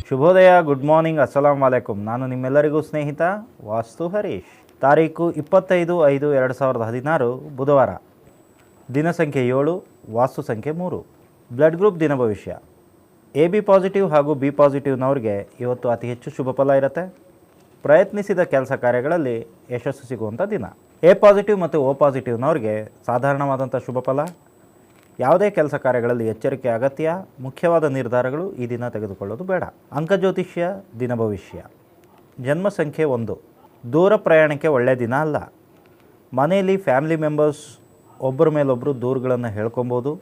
ಶುಭೋದಯ, good morning, ಅಸ್ಸಲಾಂ ವಾಲೇಕುಮ್. ನಾನು ನಿಮ್ಮೆಲ್ಲರಿಗೂ ಸ್ನೇಹಿತ ವಾಸ್ತು ಹರೀಶ್. ತಾರೀಕು 25/5/2016 ಬುಧವಾರ. ದಿನ ಸಂಖ್ಯೆ 7, ವಾಸ್ತು ಸಂಖ್ಯೆ 3. ಬ್ಲಡ್ ಗ್ರೂಪ್ ದಿನ ಭವಿಷ್ಯ. AB ಪಾಸಿಟಿವ್ ಹಾಗೂ B ಪಾಸಿಟಿವ್ನವ್ರಿಗೆ ಇವತ್ತು ಅತಿ ಹೆಚ್ಚು ಶುಭ ಫಲ ಇರುತ್ತೆ. ಪ್ರಯತ್ನಿಸಿದ ಕೆಲಸ ಕಾರ್ಯಗಳಲ್ಲಿ ಯಶಸ್ಸು ಸಿಗುವಂಥ ದಿನ. A ಪಾಸಿಟಿವ್ ಮತ್ತು O ಪಾಸಿಟಿವ್ನವ್ರಿಗೆ ಸಾಧಾರಣವಾದಂಥ ಶುಭ ಫಲ. ಯಾವುದೇ ಕೆಲಸ ಕಾರ್ಯಗಳಲ್ಲಿ ಎಚ್ಚರಿಕೆ ಅಗತ್ಯ. ಮುಖ್ಯವಾದ ನಿರ್ಧಾರಗಳು ಈ ದಿನ ತೆಗೆದುಕೊಳ್ಳೋದು ಬೇಡ. ಅಂಕಜ್ಯೋತಿಷ್ಯ ದಿನ ಭವಿಷ್ಯ. ಜನ್ಮ ಸಂಖ್ಯೆ 1. ದೂರ ಪ್ರಯಾಣಕ್ಕೆ ಒಳ್ಳೆಯ ದಿನ ಅಲ್ಲ. ಮನೆಯಲ್ಲಿ ಫ್ಯಾಮಿಲಿ ಮೆಂಬರ್ಸ್ ಒಬ್ಬರ ಮೇಲೊಬ್ಬರು ದೂರುಗಳನ್ನು ಹೇಳ್ಕೊಬೋದು.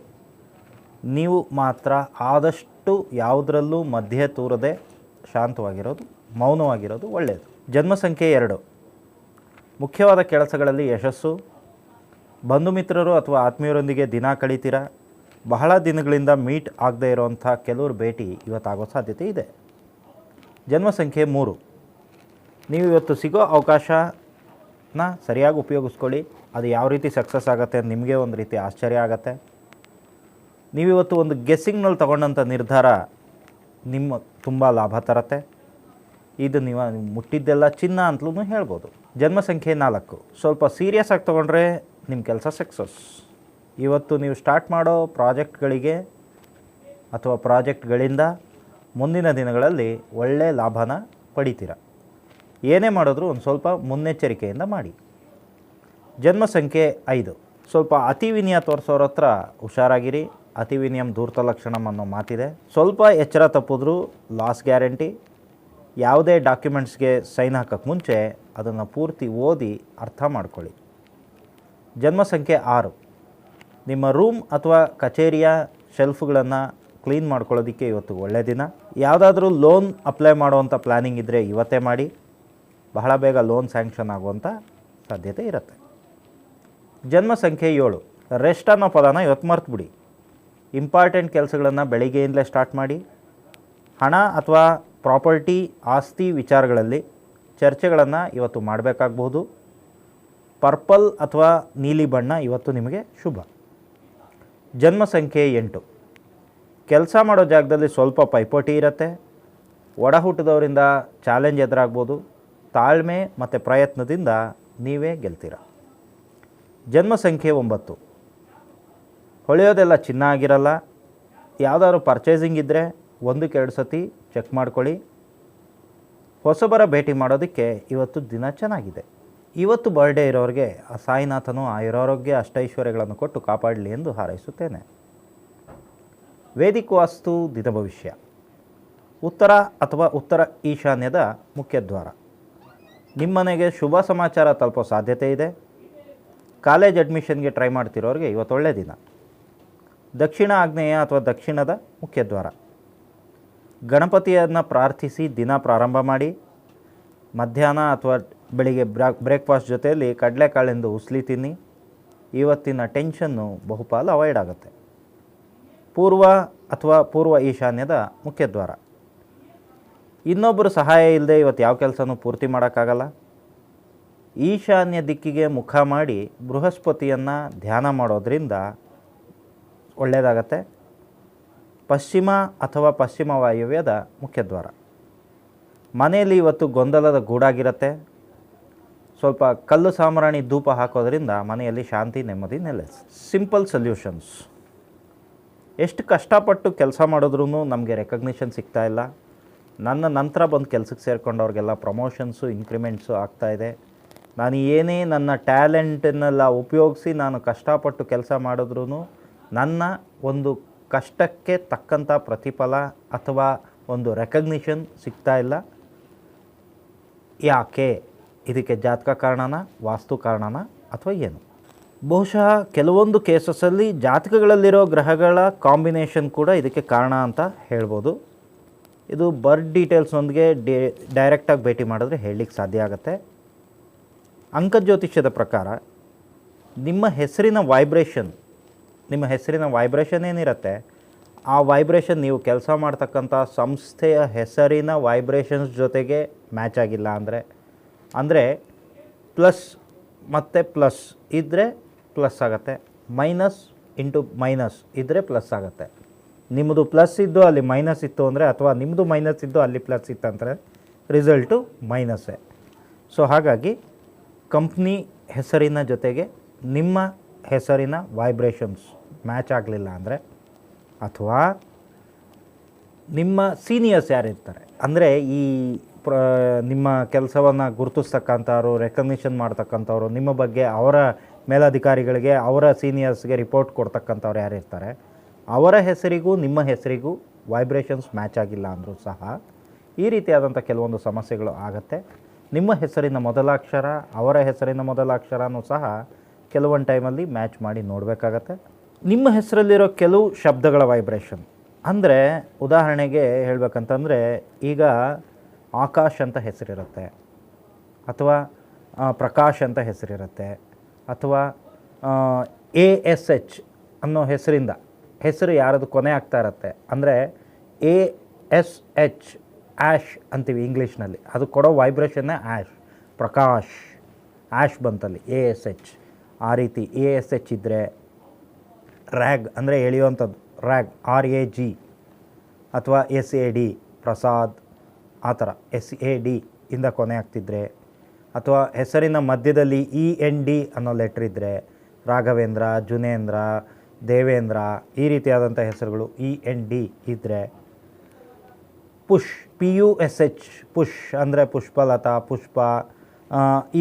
ನೀವು ಮಾತ್ರ ಆದಷ್ಟು ಯಾವುದರಲ್ಲೂ ಮಧ್ಯೆ ತೂರದೆ ಶಾಂತವಾಗಿರೋದು, ಮೌನವಾಗಿರೋದು ಒಳ್ಳೆಯದು. ಜನ್ಮ ಸಂಖ್ಯೆ 2. ಮುಖ್ಯವಾದ ಕೆಲಸಗಳಲ್ಲಿ ಯಶಸ್ಸು. ಬಂಧು ಮಿತ್ರರು ಅಥವಾ ಆತ್ಮೀಯರೊಂದಿಗೆ ದಿನ ಕಳೀತೀರ. ಬಹಳ ದಿನಗಳಿಂದ ಮೀಟ್ ಆಗದೇ ಇರೋವಂಥ ಕೆಲವರು ಭೇಟಿ ಇವತ್ತಾಗೋ ಸಾಧ್ಯತೆ ಇದೆ. ಜನ್ಮ ಸಂಖ್ಯೆ 3. ನೀವು ಇವತ್ತು ಸಿಗೋ ಅವಕಾಶನ ಸರಿಯಾಗಿ ಉಪಯೋಗಿಸ್ಕೊಳ್ಳಿ. ಅದು ಯಾವ ರೀತಿ ಸಕ್ಸಸ್ ಆಗುತ್ತೆ ನಿಮಗೆ ಒಂದು ರೀತಿ ಆಶ್ಚರ್ಯ ಆಗುತ್ತೆ. ನೀವಿವತ್ತು ಒಂದು ಗೆಸ್ಸಿಂಗ್ನಲ್ಲಿ ತಗೊಂಡಂಥ ನಿರ್ಧಾರ ನಿಮ್ಮ ತುಂಬ ಲಾಭ ತರುತ್ತೆ. ಇದು ನೀವು ಮುಟ್ಟಿದ್ದೆಲ್ಲ ಚಿನ್ನ ಅಂತಲೂ ಹೇಳ್ಬೋದು. ಜನ್ಮ ಸಂಖ್ಯೆ 4. ಸ್ವಲ್ಪ ಸೀರಿಯಸ್ ಆಗಿ ತೊಗೊಂಡ್ರೆ ನಿಮ್ಮ ಕೆಲಸ ಸಕ್ಸಸ್. ಇವತ್ತು ನೀವು ಸ್ಟಾರ್ಟ್ ಮಾಡೋ ಪ್ರಾಜೆಕ್ಟ್ಗಳಿಗೆ ಅಥವಾ ಪ್ರಾಜೆಕ್ಟ್ಗಳಿಂದ ಮುಂದಿನ ದಿನಗಳಲ್ಲಿ ಒಳ್ಳೆಯ ಲಾಭನ ಪಡಿತೀರ. ಏನೇ ಮಾಡಿದ್ರೂ ಒಂದು ಸ್ವಲ್ಪ ಮುನ್ನೆಚ್ಚರಿಕೆಯಿಂದ ಮಾಡಿ. ಜನ್ಮ ಸಂಖ್ಯೆ 5. ಸ್ವಲ್ಪ ಅತಿವಿನಯ ತೋರಿಸೋರ ಹತ್ರ ಹುಷಾರಾಗಿರಿ. ಅತಿವಿನಯಂ ಧೂರ್ತ ಲಕ್ಷಣಂ ಅನ್ನೋ ಮಾತಿದೆ. ಸ್ವಲ್ಪ ಎಚ್ಚರ ತಪ್ಪಿದ್ರೂ ಲಾಸ್ ಗ್ಯಾರಂಟಿ. ಯಾವುದೇ ಡಾಕ್ಯುಮೆಂಟ್ಸ್ಗೆ ಸೈನ್ ಹಾಕೋಕ್ಕೆ ಮುಂಚೆ ಅದನ್ನು ಪೂರ್ತಿ ಓದಿ ಅರ್ಥ ಮಾಡ್ಕೊಳ್ಳಿ. ಜನ್ಮ ಸಂಖ್ಯೆ 6. ನಿಮ್ಮ ರೂಮ್ ಅಥವಾ ಕಚೇರಿಯ ಶೆಲ್ಫ್ಗಳನ್ನು ಕ್ಲೀನ್ ಮಾಡ್ಕೊಳ್ಳೋದಕ್ಕೆ ಇವತ್ತು ಒಳ್ಳೆಯ ದಿನ. ಯಾವುದಾದ್ರೂ ಲೋನ್ ಅಪ್ಲೈ ಮಾಡುವಂಥ ಪ್ಲ್ಯಾನಿಂಗ್ ಇದ್ದರೆ ಇವತ್ತೇ ಮಾಡಿ. ಬಹಳ ಬೇಗ ಲೋನ್ ಸ್ಯಾಂಕ್ಷನ್ ಆಗುವಂಥ ಸಾಧ್ಯತೆ ಇರುತ್ತೆ. ಜನ್ಮ ಸಂಖ್ಯೆ 7. ರೆಸ್ಟ್ ಅನ್ನೋ ಪದನ ಇವತ್ತು ಮರ್ತುಬಿಡಿ. ಇಂಪಾರ್ಟೆಂಟ್ ಕೆಲಸಗಳನ್ನು ಬೆಳಿಗ್ಗೆಯಿಂದಲೇ ಸ್ಟಾರ್ಟ್ ಮಾಡಿ. ಹಣ ಅಥವಾ ಪ್ರಾಪರ್ಟಿ, ಆಸ್ತಿ ವಿಚಾರಗಳಲ್ಲಿ ಚರ್ಚೆಗಳನ್ನು ಇವತ್ತು ಮಾಡಬೇಕಾಗಬಹುದು. ಪರ್ಪಲ್ ಅಥವಾ ನೀಲಿ ಬಣ್ಣ ಇವತ್ತು ನಿಮಗೆ ಶುಭ. ಜನ್ಮ ಸಂಖ್ಯೆ 8. ಕೆಲಸ ಮಾಡೋ ಜಾಗದಲ್ಲಿ ಸ್ವಲ್ಪ ಪೈಪೋಟಿ ಇರುತ್ತೆ. ಒಡ ಹುಟ್ಟಿದವರಿಂದ ಚಾಲೆಂಜ್ ಎದುರಾಗ್ಬೋದು. ತಾಳ್ಮೆ ಮತ್ತು ಪ್ರಯತ್ನದಿಂದ ನೀವೇ ಗೆಲ್ತೀರ. ಜನ್ಮ ಸಂಖ್ಯೆ 9. ಹೊಳೆಯೋದೆಲ್ಲ ಚಿನ್ನ ಆಗಿರಲ್ಲ. ಯಾವುದಾದ್ರು ಪರ್ಚೇಸಿಂಗ್ ಇದ್ದರೆ 1-2 ಸತಿ ಚೆಕ್ ಮಾಡ್ಕೊಳ್ಳಿ. ಹೊಸಬರ ಭೇಟಿ ಮಾಡೋದಕ್ಕೆ ಇವತ್ತು ದಿನ ಚೆನ್ನಾಗಿದೆ. ಇವತ್ತು ಬರ್ಡೇ ಇರೋರಿಗೆ ಆ ಸಾಯಿನಾಥನು ಆಯುರಾರೋಗ್ಯ ಅಷ್ಟೈಶ್ವರ್ಯಗಳನ್ನು ಕೊಟ್ಟು ಕಾಪಾಡಲಿ ಎಂದು ಹಾರೈಸುತ್ತೇನೆ. ವೇದಿಕ ವಾಸ್ತು ದಿನ ಭವಿಷ್ಯ. ಉತ್ತರ ಅಥವಾ ಉತ್ತರ ಈಶಾನ್ಯದ ಮುಖ್ಯದ್ವಾರ. ನಿಮ್ಮನೆಗೆ ಶುಭ ಸಮಾಚಾರ ತಲುಪೋ ಸಾಧ್ಯತೆ ಇದೆ. ಕಾಲೇಜ್ ಅಡ್ಮಿಷನ್ಗೆ ಟ್ರೈ ಮಾಡ್ತಿರೋರಿಗೆ ಇವತ್ತು ಒಳ್ಳೆಯ ದಿನ. ದಕ್ಷಿಣ ಆಗ್ನೇಯ ಅಥವಾ ದಕ್ಷಿಣದ ಮುಖ್ಯದ್ವಾರ. ಗಣಪತಿಯನ್ನು ಪ್ರಾರ್ಥಿಸಿ ದಿನ ಪ್ರಾರಂಭ ಮಾಡಿ. ಮಧ್ಯಾಹ್ನ ಅಥವಾ ಬೆಳಿಗ್ಗೆ ಬ್ರೇಕ್ಫಾಸ್ಟ್ ಜೊತೆಯಲ್ಲಿ ಕಡಲೆಕಾಳಿಂದ ಉಸ್ಲಿ ತಿನ್ನಿ. ಇವತ್ತಿನ ಟೆನ್ಷನ್ನು ಬಹುಪಾಲು ಅವಾಯ್ಡ್ ಆಗುತ್ತೆ. ಪೂರ್ವ ಅಥವಾ ಪೂರ್ವ ಈಶಾನ್ಯದ ಮುಖ್ಯದ್ವಾರ. ಇನ್ನೊಬ್ಬರು ಸಹಾಯ ಇಲ್ಲದೆ ಇವತ್ತು ಯಾವ ಕೆಲಸನೂ ಪೂರ್ತಿ ಮಾಡೋಕ್ಕಾಗಲ್ಲ. ಈಶಾನ್ಯ ದಿಕ್ಕಿಗೆ ಮುಖ ಮಾಡಿ ಬೃಹಸ್ಪತಿಯನ್ನು ಧ್ಯಾನ ಮಾಡೋದ್ರಿಂದ ಒಳ್ಳೆಯದಾಗತ್ತೆ. ಪಶ್ಚಿಮ ಅಥವಾ ಪಶ್ಚಿಮ ವಾಯುವ್ಯದ ಮುಖ್ಯದ್ವಾರ. ಮನೆಯಲ್ಲಿ ಇವತ್ತು ಗೊಂದಲದ ಗೂಡಾಗಿರುತ್ತೆ. ಸ್ವಲ್ಪ ಕಲ್ಲು ಸಾಂಬ್ರಾಣಿ ಧೂಪ ಹಾಕೋದ್ರಿಂದ ಮನೆಯಲ್ಲಿ ಶಾಂತಿ ನೆಮ್ಮದಿ ನೆಲೆಸಿ. Simple solutions. ಎಷ್ಟು ಕಷ್ಟಪಟ್ಟು ಕೆಲಸ ಮಾಡಿದ್ರೂ ನಮಗೆ ರೆಕಗ್ನಿಷನ್ ಸಿಗ್ತಾಯಿಲ್ಲ. ನನ್ನ ನಂತರ ಬಂದು ಕೆಲಸಕ್ಕೆ ಸೇರಿಕೊಂಡವ್ರಿಗೆಲ್ಲ ಪ್ರಮೋಷನ್ಸು, ಇನ್ಕ್ರಿಮೆಂಟ್ಸು ಆಗ್ತಾಯಿದೆ. ನಾನು ಏನೇ ನನ್ನ ಟ್ಯಾಲೆಂಟನ್ನೆಲ್ಲ ಉಪಯೋಗಿಸಿ ನಾನು ಕಷ್ಟಪಟ್ಟು ಕೆಲಸ ಮಾಡಿದ್ರೂ ನನ್ನ ಒಂದು ಕಷ್ಟಕ್ಕೆ ತಕ್ಕಂಥ ಪ್ರತಿಫಲ ಅಥವಾ ಒಂದು ರೆಕಗ್ನಿಷನ್ ಸಿಗ್ತಾಯಿಲ್ಲ. ಯಾಕೆ? ಇದಕ್ಕೆ ಜಾತಕ ಕಾರಣನ, ವಾಸ್ತು ಕಾರಣನ ಅಥವಾ ಏನು? ಬಹುಶಃ ಕೆಲವೊಂದು ಕೇಸಸ್ಸಲ್ಲಿ ಜಾತಕಗಳಲ್ಲಿರೋ ಗ್ರಹಗಳ ಕಾಂಬಿನೇಷನ್ ಕೂಡ ಇದಕ್ಕೆ ಕಾರಣ ಅಂತ ಹೇಳ್ಬೋದು. ಇದು ಬರ್ತ್ ಡೀಟೇಲ್ಸ್ನೊಂದಿಗೆ ಡೈರೆಕ್ಟಾಗಿ ಭೇಟಿ ಮಾಡಿದ್ರೆ ಹೇಳಲಿಕ್ಕೆ ಸಾಧ್ಯ ಆಗುತ್ತೆ. ಅಂಕಜ್ಯೋತಿಷ್ಯದ ಪ್ರಕಾರ ನಿಮ್ಮ ಹೆಸರಿನ ವೈಬ್ರೇಷನ್ ಏನಿರುತ್ತೆ, ಆ ವೈಬ್ರೇಷನ್ ನೀವು ಕೆಲಸ ಮಾಡ್ತಕ್ಕಂಥ ಸಂಸ್ಥೆಯ ಹೆಸರಿನ ವೈಬ್ರೇಷನ್ಸ್ ಜೊತೆಗೆ ಮ್ಯಾಚ್ ಆಗಿಲ್ಲ ಅಂದರೆ ಪ್ಲಸ್ ಮತ್ತು ಪ್ಲಸ್ ಇದ್ದರೆ ಪ್ಲಸ್ ಆಗುತ್ತೆ, ಮೈನಸ್ ಇಂಟು ಮೈನಸ್ ಇದ್ದರೆ ಪ್ಲಸ್ ಆಗುತ್ತೆ. ನಿಮ್ಮದು ಪ್ಲಸ್ ಇದ್ದು ಅಲ್ಲಿ ಮೈನಸ್ ಇತ್ತು ಅಂದರೆ, ಅಥವಾ ನಿಮ್ಮದು ಮೈನಸ್ ಇದ್ದು ಅಲ್ಲಿ ಪ್ಲಸ್ ಇತ್ತು ಅಂದರೆ ರಿಸಲ್ಟು ಮೈನಸ್ಸೇ. ಸೊ ಹಾಗಾಗಿ ಕಂಪ್ನಿ ಹೆಸರಿನ ಜೊತೆಗೆ ನಿಮ್ಮ ಹೆಸರಿನ ವೈಬ್ರೇಷನ್ಸ್ ಮ್ಯಾಚ್ ಆಗಲಿಲ್ಲ ಅಂದರೆ, ಅಥವಾ ನಿಮ್ಮ ಸೀನಿಯರ್ಸ್ ಯಾರಿರ್ತಾರೆ ಅಂದರೆ ಈ ನಿಮ್ಮ ಕೆಲಸವನ್ನು ಗುರುತಿಸ್ತಕ್ಕಂಥವ್ರು, ರೆಕಗ್ನಿಷನ್ ಮಾಡ್ತಕ್ಕಂಥವ್ರು, ನಿಮ್ಮ ಬಗ್ಗೆ ಅವರ ಮೇಲಧಿಕಾರಿಗಳಿಗೆ, ಅವರ ಸೀನಿಯರ್ಸ್ಗೆ ರಿಪೋರ್ಟ್ ಕೊಡ್ತಕ್ಕಂಥವ್ರು ಯಾರಿರ್ತಾರೆ, ಅವರ ಹೆಸರಿಗೂ ನಿಮ್ಮ ಹೆಸರಿಗೂ ವೈಬ್ರೇಷನ್ಸ್ ಮ್ಯಾಚ್ ಆಗಿಲ್ಲ ಅಂದರೂ ಸಹ ಈ ರೀತಿಯಾದಂಥ ಕೆಲವೊಂದು ಸಮಸ್ಯೆಗಳು ಆಗುತ್ತೆ. ನಿಮ್ಮ ಹೆಸರಿನ ಮೊದಲ ಅಕ್ಷರ, ಅವರ ಹೆಸರಿನ ಮೊದಲ ಅಕ್ಷರನೂ ಸಹ ಕೆಲವೊಂದು ಟೈಮಲ್ಲಿ ಮ್ಯಾಚ್ ಮಾಡಿ ನೋಡಬೇಕಾಗತ್ತೆ. ನಿಮ್ಮ ಹೆಸರಲ್ಲಿರೋ ಕೆಲವು ಶಬ್ದಗಳ ವೈಬ್ರೇಷನ್ ಅಂದರೆ, ಉದಾಹರಣೆಗೆ ಹೇಳಬೇಕಂತಂದರೆ, ಈಗ ಆಕಾಶ್ ಅಂತ ಹೆಸರಿರುತ್ತೆ, ಅಥವಾ ಪ್ರಕಾಶ್ ಅಂತ ಹೆಸರಿರುತ್ತೆ, ಅಥವಾ ASH ಅನ್ನೋ ಹೆಸರು ಯಾರದು ಕೊನೆ ಆಗ್ತಾ ಇರುತ್ತೆ ಅಂದರೆ ASH ಆ್ಯಶ್ ಅಂತೀವಿ ಇಂಗ್ಲೀಷ್ನಲ್ಲಿ, ಅದು ಕೊಡೋ ವೈಬ್ರೇಷನ್ನೇ ಆ್ಯಶ್. ಪ್ರಕಾಶ್, ಆ್ಯಶ್ ಬಂತಲ್ಲಿ ASH. ಆ ರೀತಿ ASH ಇದ್ದರೆ, ರ್ಯಾಗ್ ಅಂದರೆ ಎಳೆಯುವಂಥದ್ದು, ರ್ಯಾಗ್ RAG, ಅಥವಾ SAD ಪ್ರಸಾದ್, ಆ ಥರ SAD ಇಂದ ಕೊನೆ ಆಗ್ತಿದ್ರೆ, ಅಥವಾ ಹೆಸರಿನ ಮಧ್ಯದಲ್ಲಿ END ಅನ್ನೋ ಲೆಟ್ರ್ ಇದ್ದರೆ, ರಾಘವೇಂದ್ರ, ಜುನೇಂದ್ರ, ದೇವೇಂದ್ರ, ಈ ರೀತಿಯಾದಂಥ ಹೆಸರುಗಳು END ಇದ್ದರೆ, ಪುಷ್ PUSH, ಪುಷ್ ಅಂದರೆ ಪುಷ್ಪಲತಾ, ಪುಷ್ಪ,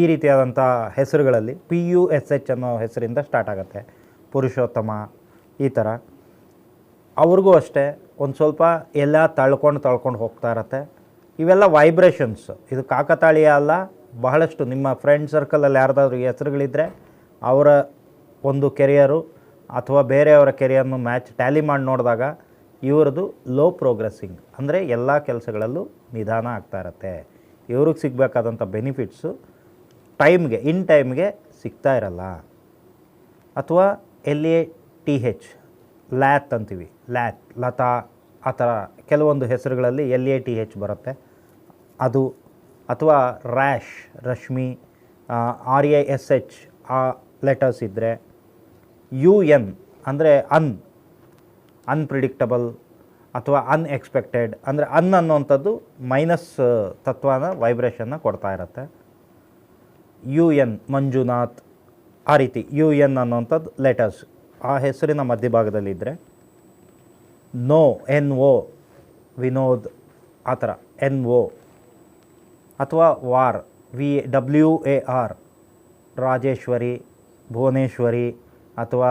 ಈ ರೀತಿಯಾದಂಥ ಹೆಸರುಗಳಲ್ಲಿ PUSH ಅನ್ನೋ ಹೆಸರಿಂದ ಸ್ಟಾರ್ಟ್ ಆಗುತ್ತೆ. ಪುರುಷೋತ್ತಮ, ಈ ಥರ. ಅವ್ರಿಗೂ ಅಷ್ಟೇ ಒಂದು ಸ್ವಲ್ಪ ಎಲ್ಲ ತಳ್ಕೊಂಡು ಹೋಗ್ತಾ ಇರತ್ತೆ. ಇವೆಲ್ಲ ವೈಬ್ರೇಷನ್ಸ್. ಇದು ಕಾಕತಾಳೀಯ ಅಲ್ಲ. ಬಹಳಷ್ಟು ನಿಮ್ಮ ಫ್ರೆಂಡ್ ಸರ್ಕಲಲ್ಲಿ ಯಾರ್ದಾದ್ರೂ ಹೆಸರುಗಳಿದ್ದರೆ ಅವರ ಒಂದು ಕೆರಿಯರು ಅಥವಾ ಬೇರೆಯವರ ಕೆರಿಯರ್ನು ಟ್ಯಾಲಿ ಮಾಡಿ ನೋಡಿದಾಗ ಇವ್ರದ್ದು ಲೋ ಪ್ರೋಗ್ರೆಸ್ಸಿಂಗ್, ಅಂದರೆ ಎಲ್ಲ ಕೆಲಸಗಳಲ್ಲೂ ನಿಧಾನ ಆಗ್ತಾ ಇರತ್ತೆ. ಇವ್ರಿಗೆ ಸಿಗಬೇಕಾದಂಥ ಬೆನಿಫಿಟ್ಸು ಇನ್ ಟೈಮ್ಗೆ ಸಿಗ್ತಾ ಇರಲ್ಲ. ಅಥವಾ LATH, ಲ್ಯಾತ್ ಅಂತೀವಿ, ಲತಾ, ಆ ಥರ ಕೆಲವೊಂದು ಹೆಸರುಗಳಲ್ಲಿ LATH ಬರುತ್ತೆ ಅದು. ಅಥವಾ ರ್ಯಾಶ್, ರಶ್ಮಿ, RASH ಆ ಲೆಟರ್ಸ್ ಇದ್ದರೆ, UN ಅಂದರೆ ಅನ್ಪ್ರಿಡಿಕ್ಟಬಲ್ ಅಥವಾ ಅನ್ಎಕ್ಸ್ಪೆಕ್ಟೆಡ್, ಅಂದರೆ ಅನ್ನೋಂಥದ್ದು ಮೈನಸ್ ತತ್ವನ ವೈಬ್ರೇಷನ್ನ ಕೊಡ್ತಾ ಇರುತ್ತೆ. UN ಮಂಜುನಾಥ್, ಆ ರೀತಿ UN ಅನ್ನೋಂಥದ್ದು ಲೆಟರ್ಸ್ ಆ ಹೆಸರಿನ ಮಧ್ಯಭಾಗದಲ್ಲಿದ್ದರೆ. NO ವಿನೋದ್, ಆ ಥರ NO. ಅಥವಾ WAR ರಾಜೇಶ್ವರಿ, ಭುವನೇಶ್ವರಿ, ಅಥವಾ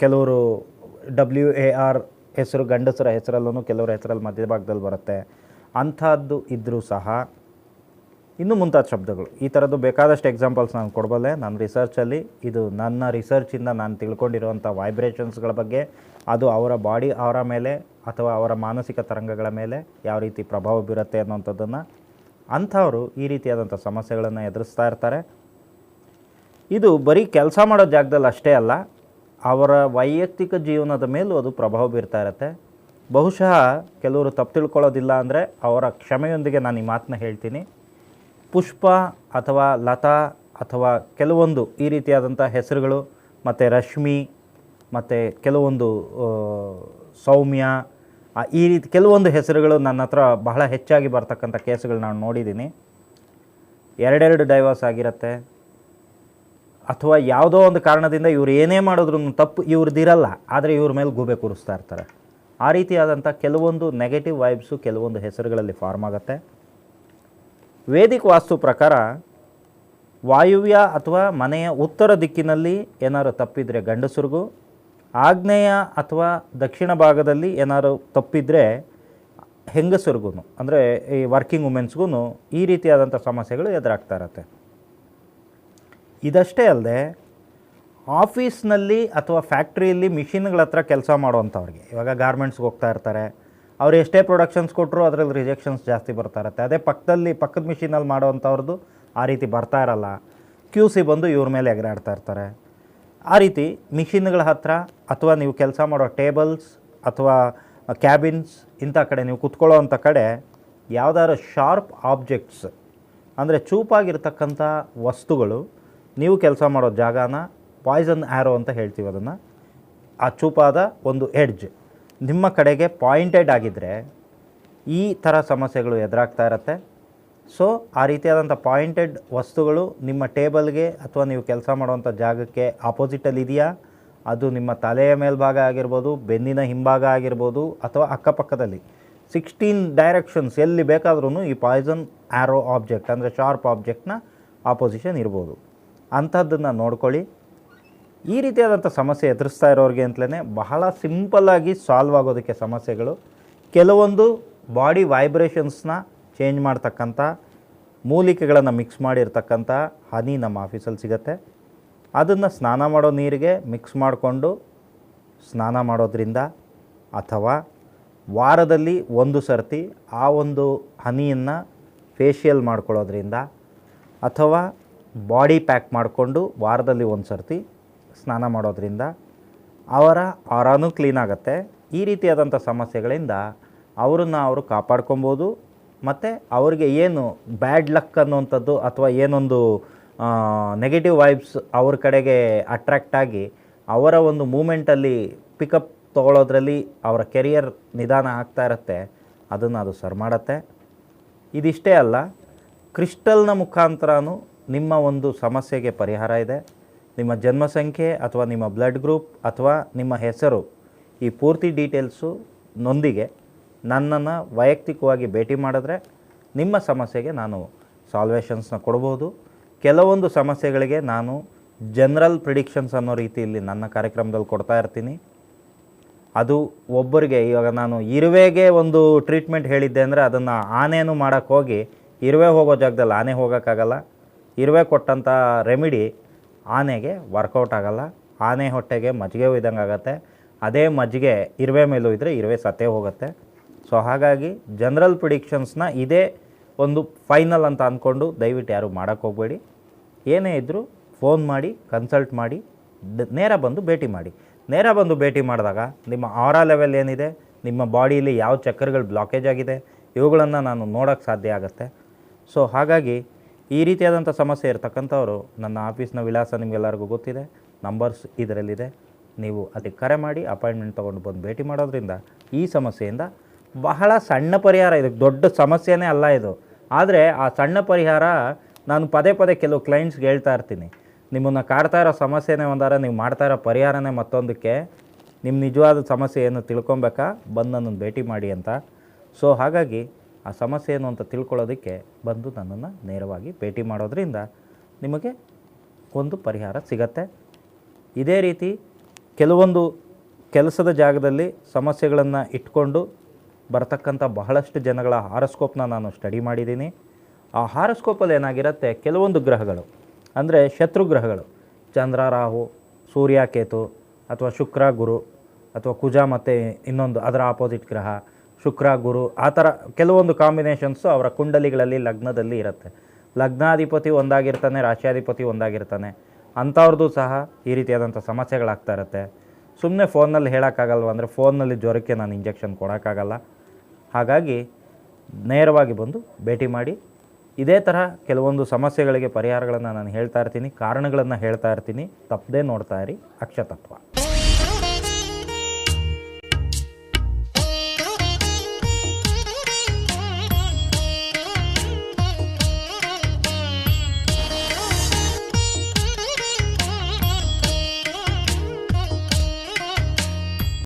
ಕೆಲವರು WAR ಹೆಸರು ಗಂಡಸರ ಹೆಸರಲ್ಲೂ ಕೆಲವರ ಹೆಸರಲ್ಲಿ ಮಧ್ಯಭಾಗದಲ್ಲಿ ಬರುತ್ತೆ. ಅಂಥದ್ದು ಇದ್ದರೂ ಸಹ ಇನ್ನೂ ಮುಂತಾದ ಶಬ್ದಗಳು, ಈ ಥರದ್ದು ಬೇಕಾದಷ್ಟು ಎಕ್ಸಾಂಪಲ್ಸ್ ನಾನು ಕೊಡಬಲ್ಲೆ. ನನ್ನ ರಿಸರ್ಚಲ್ಲಿ ಇದು ನನ್ನ ರಿಸರ್ಚಿಂದ ನಾನು ತಿಳ್ಕೊಂಡಿರುವಂಥ ವೈಬ್ರೇಷನ್ಸ್ಗಳ ಬಗ್ಗೆ, ಅದು ಅವರ ಬಾಡಿ ಅವರ ಮೇಲೆ ಅಥವಾ ಅವರ ಮಾನಸಿಕ ತರಂಗಗಳ ಮೇಲೆ ಯಾವ ರೀತಿ ಪ್ರಭಾವ ಬೀರುತ್ತೆ ಅನ್ನೋಂಥದ್ದನ್ನು, ಅಂಥವರು ಈ ರೀತಿಯಾದಂಥ ಸಮಸ್ಯೆಗಳನ್ನು ಎದುರಿಸ್ತಾ ಇರ್ತಾರೆ. ಇದು ಬರೀ ಕೆಲಸ ಮಾಡೋ ಜಾಗದಲ್ಲಿ ಅಷ್ಟೇ ಅಲ್ಲ, ಅವರ ವೈಯಕ್ತಿಕ ಜೀವನದ ಮೇಲೂ ಅದು ಪ್ರಭಾವ ಬೀರ್ತಾ ಇರುತ್ತೆ. ಬಹುಶಃ ಕೆಲವರು ತಪ್ಪು ತಿಳ್ಕೊಳ್ಳೋದಿಲ್ಲ ಅಂದರೆ ಅವರ ಕ್ಷಮೆಯೊಂದಿಗೆ ನಾನು ಈ ಮಾತನ್ನ ಹೇಳ್ತೀನಿ. ಪುಷ್ಪ ಅಥವಾ ಲತಾ ಅಥವಾ ಕೆಲವೊಂದು ಈ ರೀತಿಯಾದಂಥ ಹೆಸರುಗಳು, ಮತ್ತು ರಶ್ಮಿ, ಮತ್ತು ಕೆಲವೊಂದು ಸೌಮ್ಯ, ಈ ರೀತಿ ಕೆಲವೊಂದು ಹೆಸರುಗಳು ನನ್ನ ಹತ್ರ ಬಹಳ ಹೆಚ್ಚಾಗಿ ಬರ್ತಕ್ಕಂಥ ಕೇಸುಗಳು ನಾನು ನೋಡಿದ್ದೀನಿ. 2 ಡೈವರ್ಸ್ ಆಗಿರುತ್ತೆ, ಅಥವಾ ಯಾವುದೋ ಒಂದು ಕಾರಣದಿಂದ ಇವ್ರು ಏನೇ ಮಾಡಿದ್ರು ತಪ್ಪು ಇವ್ರದ್ದಿರಲ್ಲ, ಆದರೆ ಇವ್ರ ಮೇಲೆ ಗೂಬೆ ಕೂರಿಸ್ತಾ ಇರ್ತಾರೆ. ಆ ರೀತಿಯಾದಂಥ ಕೆಲವೊಂದು ನೆಗೆಟಿವ್ ವೈಬ್ಸು ಕೆಲವೊಂದು ಹೆಸರುಗಳಲ್ಲಿ ಫಾರ್ಮ್ ಆಗುತ್ತೆ. ವೇದಿಕ ವಾಸ್ತು ಪ್ರಕಾರ ವಾಯುವ್ಯ ಅಥವಾ ಮನೆಯ ಉತ್ತರ ದಿಕ್ಕಿನಲ್ಲಿ ಏನಾದ್ರು ತಪ್ಪಿದರೆ ಗಂಡಸರಿಗೂ, ಆಗ್ನೇಯ ಅಥವಾ ದಕ್ಷಿಣ ಭಾಗದಲ್ಲಿ ಏನಾದ್ರು ತಪ್ಪಿದರೆ ಹೆಂಗಸರಿಗೂ, ಅಂದರೆ ಈ ವರ್ಕಿಂಗ್ ವುಮೆನ್ಸ್ಗೂ ಈ ರೀತಿಯಾದಂಥ ಸಮಸ್ಯೆಗಳು ಎದುರಾಗ್ತಾ ಇರತ್ತೆ. ಇದಷ್ಟೇ ಅಲ್ಲದೆ ಆಫೀಸ್ನಲ್ಲಿ ಅಥವಾ ಫ್ಯಾಕ್ಟ್ರಿಯಲ್ಲಿ ಮಿಷಿನ್ಗಳ ಹತ್ರ ಕೆಲಸ ಮಾಡುವಂಥವ್ರಿಗೆ, ಇವಾಗ ಗಾರ್ಮೆಂಟ್ಸ್ಗೆ ಹೋಗ್ತಾ ಇರ್ತಾರೆ, ಅವ್ರು ಎಷ್ಟೇ ಪ್ರೊಡಕ್ಷನ್ಸ್ ಕೊಟ್ಟರು ಅದರಲ್ಲಿ ರಿಜೆಕ್ಷನ್ಸ್ ಜಾಸ್ತಿ ಬರ್ತಾ ಇರುತ್ತೆ. ಅದೇ ಪಕ್ಕದ ಮಿಷಿನಲ್ಲಿ ಮಾಡೋವಂಥವ್ರದ್ದು ಆ ರೀತಿ ಬರ್ತಾ ಇರಲ್ಲ. QC ಬಂದು ಇವ್ರ ಮೇಲೆ ಎಗರಾಡ್ತಾ ಇರ್ತಾರೆ. ಆ ರೀತಿ ಮಿಷಿನ್ಗಳ ಹತ್ರ ಅಥವಾ ನೀವು ಕೆಲಸ ಮಾಡೋ ಟೇಬಲ್ಸ್ ಅಥವಾ ಕ್ಯಾಬಿನ್ಸ್ ಇಂಥ ಕಡೆ ನೀವು ಕುತ್ಕೊಳ್ಳೋ ಅಂಥ ಕಡೆ ಯಾವುದಾದ್ರು ಶಾರ್ಪ್ ಆಬ್ಜೆಕ್ಟ್ಸ್, ಅಂದರೆ ಚೂಪಾಗಿರ್ತಕ್ಕಂಥ ವಸ್ತುಗಳು ನೀವು ಕೆಲಸ ಮಾಡೋ ಜಾಗನ ಪಾಯ್ಸನ್ ಆ್ಯರೋ ಅಂತ ಹೇಳ್ತೀವಿ ಅದನ್ನು, ಆ ಚೂಪಾದ ಒಂದು ಎಡ್ಜ್ ನಿಮ್ಮ ಕಡೆಗೆ ಪಾಯಿಂಟೆಡ್ ಆಗಿದ್ದರೆ ಈ ಥರ ಸಮಸ್ಯೆಗಳು ಎದುರಾಗ್ತಾ ಇರುತ್ತೆ. ಸೊ ಆ ರೀತಿಯಾದಂಥ ಪಾಯಿಂಟೆಡ್ ವಸ್ತುಗಳು ನಿಮ್ಮ ಟೇಬಲ್ಗೆ ಅಥವಾ ನೀವು ಕೆಲಸ ಮಾಡುವಂಥ ಜಾಗಕ್ಕೆ ಆಪೋಸಿಟಲ್ಲಿ ಇದೆಯಾ, ಅದು ನಿಮ್ಮ ತಲೆಯ ಮೇಲ್ಭಾಗ ಆಗಿರ್ಬೋದು, ಬೆನ್ನಿನ ಹಿಂಭಾಗ ಆಗಿರ್ಬೋದು, ಅಥವಾ ಅಕ್ಕಪಕ್ಕದಲ್ಲಿ 16 ಡೈರೆಕ್ಷನ್ಸ್ ಎಲ್ಲಿ ಬೇಕಾದ್ರೂ ಈ ಪಾಯ್ಸನ್ ಆ್ಯರೋ ಆಬ್ಜೆಕ್ಟ್ ಅಂದರೆ ಶಾರ್ಪ್ ಆಬ್ಜೆಕ್ಟ್ನ ಆಪೋಸಿಷನ್ ಇರ್ಬೋದು. ಅಂಥದ್ದನ್ನು ನೋಡ್ಕೊಳ್ಳಿ. ಈ ರೀತಿಯಾದಂಥ ಸಮಸ್ಯೆ ಎದುರಿಸ್ತಾ ಇರೋರಿಗೆ ಅಂತಲೇ ಬಹಳ ಸಿಂಪಲ್ಲಾಗಿ ಸಾಲ್ವ್ ಆಗೋದಕ್ಕೆ ಸಮಸ್ಯೆಗಳು, ಕೆಲವೊಂದು ಬಾಡಿ ವೈಬ್ರೇಷನ್ಸ್ನ ಚೇಂಜ್ ಮಾಡ್ತಕ್ಕಂಥ ಮೂಲಿಕೆಗಳನ್ನು ಮಿಕ್ಸ್ ಮಾಡಿರ್ತಕ್ಕಂಥ ಹನಿ ನಮ್ಮ ಆಫೀಸಲ್ಲಿ ಸಿಗುತ್ತೆ. ಅದನ್ನು ಸ್ನಾನ ಮಾಡೋ ನೀರಿಗೆ ಮಿಕ್ಸ್ ಮಾಡಿಕೊಂಡು ಸ್ನಾನ ಮಾಡೋದ್ರಿಂದ, ಅಥವಾ ವಾರದಲ್ಲಿ ಒಂದು ಸರ್ತಿ ಆ ಒಂದು ಹನಿಯನ್ನು ಫೇಶಿಯಲ್ ಮಾಡ್ಕೊಳ್ಳೋದ್ರಿಂದ, ಅಥವಾ ಬಾಡಿ ಪ್ಯಾಕ್ ಮಾಡಿಕೊಂಡು ವಾರದಲ್ಲಿ ಒಂದು ಸರ್ತಿ ಸ್ನಾನ ಮಾಡೋದ್ರಿಂದ ಅವರ ಆರಾನೂ ಕ್ಲೀನ್ ಆಗುತ್ತೆ. ಈ ರೀತಿಯಾದಂಥ ಸಮಸ್ಯೆಗಳಿಂದ ಅವರನ್ನು ಅವರು ಕಾಪಾಡ್ಕೊಬೋದು. ಮತ್ತು ಅವರಿಗೆ ಏನು ಬ್ಯಾಡ್ ಲಕ್ ಅನ್ನುವಂಥದ್ದು ಅಥವಾ ಏನೊಂದು ನೆಗೆಟಿವ್ ವೈಬ್ಸ್ ಅವ್ರ ಕಡೆಗೆ ಅಟ್ರ್ಯಾಕ್ಟ್ ಆಗಿ ಅವರ ಒಂದು ಮೂಮೆಂಟಲ್ಲಿ ಪಿಕಪ್ ತೊಗೊಳೋದ್ರಲ್ಲಿ ಅವರ ಕೆರಿಯರ್ ನಿಧಾನ ಆಗ್ತಾ ಇರುತ್ತೆ, ಅದನ್ನು ಅದು ಸರಿ ಮಾಡುತ್ತೆ. ಇದಿಷ್ಟೇ ಅಲ್ಲ, ಕ್ರಿಸ್ಟಲ್ನ ಮುಖಾಂತರನೂ ನಿಮ್ಮ ಒಂದು ಸಮಸ್ಯೆಗೆ ಪರಿಹಾರ ಇದೆ. ನಿಮ್ಮ ಜನ್ಮ ಸಂಖ್ಯೆ ಅಥವಾ ನಿಮ್ಮ ಬ್ಲಡ್ ಗ್ರೂಪ್ ಅಥವಾ ನಿಮ್ಮ ಹೆಸರು ಈ ಪೂರ್ತಿ ಡೀಟೇಲ್ಸು ನೊಂದಿಗೆ ನನ್ನನ್ನು ವೈಯಕ್ತಿಕವಾಗಿ ಭೇಟಿ ಮಾಡಿದ್ರೆ ನಿಮ್ಮ ಸಮಸ್ಯೆಗೆ ನಾನು ಸಾಲ್ವೇಷನ್ಸ್ನ ಕೊಡ್ಬೋದು. ಕೆಲವೊಂದು ಸಮಸ್ಯೆಗಳಿಗೆ ನಾನು ಜನರಲ್ ಪ್ರಿಡಿಕ್ಷನ್ಸ್ ಅನ್ನೋ ರೀತಿಯಲ್ಲಿ ನನ್ನ ಕಾರ್ಯಕ್ರಮದಲ್ಲಿ ಕೊಡ್ತಾ ಇರ್ತೀನಿ. ಅದು ಒಬ್ಬರಿಗೆ, ಇವಾಗ ನಾನು ಇರುವೆಗೆ ಒಂದು ಟ್ರೀಟ್ಮೆಂಟ್ ಹೇಳಿದ್ದೆ ಅಂದರೆ ಅದನ್ನು ಆನೆನೂ ಮಾಡೋಕ್ಕೆ ಹೋಗಿ ಇರುವೆ ಹೋಗೋ ಜಾಗದಲ್ಲಿ ಆನೆ ಹೋಗೋಕ್ಕಾಗಲ್ಲ. ಇರುವೆ ಕೊಟ್ಟಂಥ ರೆಮಿಡಿ ಆನೆಗೆ ವರ್ಕೌಟ್ ಆಗೋಲ್ಲ. ಆನೆ ಹೊಟ್ಟೆಗೆ ಮಜ್ಜಿಗೆ ಒಯ್ದಂಗೆ ಆಗುತ್ತೆ. ಅದೇ ಮಜ್ಜಿಗೆ ಇರುವೆ ಮೇಲೂ ಇದ್ದರೆ ಇರುವೆ ಸತ್ತೇ ಹೋಗುತ್ತೆ. ಸೊ ಹಾಗಾಗಿ ಜನರಲ್ ಪ್ರಿಡಿಕ್ಷನ್ಸ್ನ ಇದೇ ಒಂದು ಫೈನಲ್ ಅಂತ ಅಂದ್ಕೊಂಡು ದಯವಿಟ್ಟು ಯಾರು ಮಾಡೋಕ್ಕೆ ಹೋಗಬೇಡಿ. ಏನೇ ಇದ್ದರೂ ಫೋನ್ ಮಾಡಿ ಕನ್ಸಲ್ಟ್ ಮಾಡಿ ನೇರ ಬಂದು ಭೇಟಿ ಮಾಡಿ. ನೇರ ಬಂದು ಭೇಟಿ ಮಾಡಿದಾಗ ನಿಮ್ಮ ಆರಾ ಲೆವೆಲ್ ಏನಿದೆ, ನಿಮ್ಮ ಬಾಡಿಯಲ್ಲಿ ಯಾವ ಚಕ್ರಗಳು ಬ್ಲಾಕೇಜ್ ಆಗಿದೆ, ಇವುಗಳನ್ನು ನಾನು ನೋಡೋಕ್ಕೆ ಸಾಧ್ಯ ಆಗುತ್ತೆ. ಸೊ ಹಾಗಾಗಿ ಈ ರೀತಿಯಾದಂಥ ಸಮಸ್ಯೆ ಇರತಕ್ಕಂಥವ್ರು ನನ್ನ ಆಫೀಸ್ನ ವಿಳಾಸ ನಿಮಗೆಲ್ಲರಿಗೂ ಗೊತ್ತಿದೆ, ನಂಬರ್ಸ್ ಇದರಲ್ಲಿದೆ. ನೀವು ಅದಕ್ಕೆ ಕರೆ ಮಾಡಿ ಅಪಾಯಿಂಟ್ಮೆಂಟ್ ತೊಗೊಂಡು ಬಂದು ಭೇಟಿ ಮಾಡೋದ್ರಿಂದ ಈ ಸಮಸ್ಯೆಯಿಂದ ಬಹಳ ಸಣ್ಣ ಪರಿಹಾರ, ಇದಕ್ಕೆ ದೊಡ್ಡ ಸಮಸ್ಯೆನೇ ಅಲ್ಲ ಇದು. ಆದರೆ ಆ ಸಣ್ಣ ಪರಿಹಾರ ನಾನು ಪದೇ ಪದೇ ಕೆಲವು ಕ್ಲೈಂಟ್ಸ್ಗೆ ಹೇಳ್ತಾ ಇರ್ತೀನಿ, ನಿಮ್ಮನ್ನು ಕಾಡ್ತಾ ಇರೋ ಸಮಸ್ಯೆನೇ ಒಂದಾರ, ನೀವು ಮಾಡ್ತಾ ಇರೋ ಪರಿಹಾರನೇ ಮತ್ತೊಂದಕ್ಕೆ. ನಿಮ್ಮ ನಿಜವಾದ ಸಮಸ್ಯೆ ಏನು ತಿಳ್ಕೊಬೇಕಾ, ಬಂದು ನನ್ನನ್ನು ಭೇಟಿ ಮಾಡಿ ಅಂತ. ಸೊ ಹಾಗಾಗಿ ಆ ಸಮಸ್ಯೆ ಏನು ಅಂತ ತಿಳ್ಕೊಳ್ಳೋದಕ್ಕೆ ಬಂದು ನನ್ನನ್ನು ನೇರವಾಗಿ ಭೇಟಿ ಮಾಡೋದ್ರಿಂದ ನಿಮಗೆ ಒಂದು ಪರಿಹಾರ ಸಿಗತ್ತೆ. ಇದೇ ರೀತಿ ಕೆಲವೊಂದು ಕೆಲಸದ ಜಾಗದಲ್ಲಿ ಸಮಸ್ಯೆಗಳನ್ನು ಇಟ್ಕೊಂಡು ಬರ್ತಕ್ಕಂಥ ಬಹಳಷ್ಟು ಜನಗಳ ಹಾರಸ್ಕೋಪ್ನ ನಾನು ಸ್ಟಡಿ ಮಾಡಿದ್ದೀನಿ. ಆ ಹಾರಸ್ಕೋಪಲ್ಲಿ ಏನಾಗಿರುತ್ತೆ, ಕೆಲವೊಂದು ಗ್ರಹಗಳು ಅಂದರೆ ಶತ್ರು ಗ್ರಹಗಳು, ಚಂದ್ರ, ರಾಹು, ಸೂರ್ಯ, ಕೇತು, ಅಥವಾ ಶುಕ್ರ, ಗುರು, ಅಥವಾ ಕುಜ ಮತ್ತು ಇನ್ನೊಂದು ಅದರ ಆಪೋಸಿಟ್ ಗ್ರಹ ಶುಕ್ರ, ಗುರು, ಆ ಥರ ಕೆಲವೊಂದು ಕಾಂಬಿನೇಷನ್ಸು ಅವರ ಕುಂಡಲಿಗಳಲ್ಲಿ ಲಗ್ನದಲ್ಲಿ ಇರುತ್ತೆ. ಲಗ್ನಾಧಿಪತಿ ಒಂದಾಗಿರ್ತಾನೆ, ರಾಶಿಯಾಧಿಪತಿ ಒಂದಾಗಿರ್ತಾನೆ. ಅಂಥವ್ರದ್ದು ಸಹ ಈ ರೀತಿಯಾದಂಥ ಸಮಸ್ಯೆಗಳಾಗ್ತಾ ಇರುತ್ತೆ. ಸುಮ್ಮನೆ ಫೋನಲ್ಲಿ ಹೇಳೋಕ್ಕಾಗಲ್ವ ಅಂದರೆ ಫೋನ್ನಲ್ಲಿ ಜ್ವರಕ್ಕೆ ನಾನು ಇಂಜೆಕ್ಷನ್ ಕೊಡೋಕ್ಕಾಗಲ್ಲ. ಹಾಗಾಗಿ ನೇರವಾಗಿ ಬಂದು ಭೇಟಿ ಮಾಡಿ. ಇದೇ ಥರ ಕೆಲವೊಂದು ಸಮಸ್ಯೆಗಳಿಗೆ ಪರಿಹಾರಗಳನ್ನು ನಾನು ಹೇಳ್ತಾ ಇರ್ತೀನಿ, ಕಾರಣಗಳನ್ನು ಹೇಳ್ತಾ ಇರ್ತೀನಿ. ತಪ್ಪದೇ ನೋಡ್ತಾ ಇರಿ ಅಕ್ಷತತ್ವ.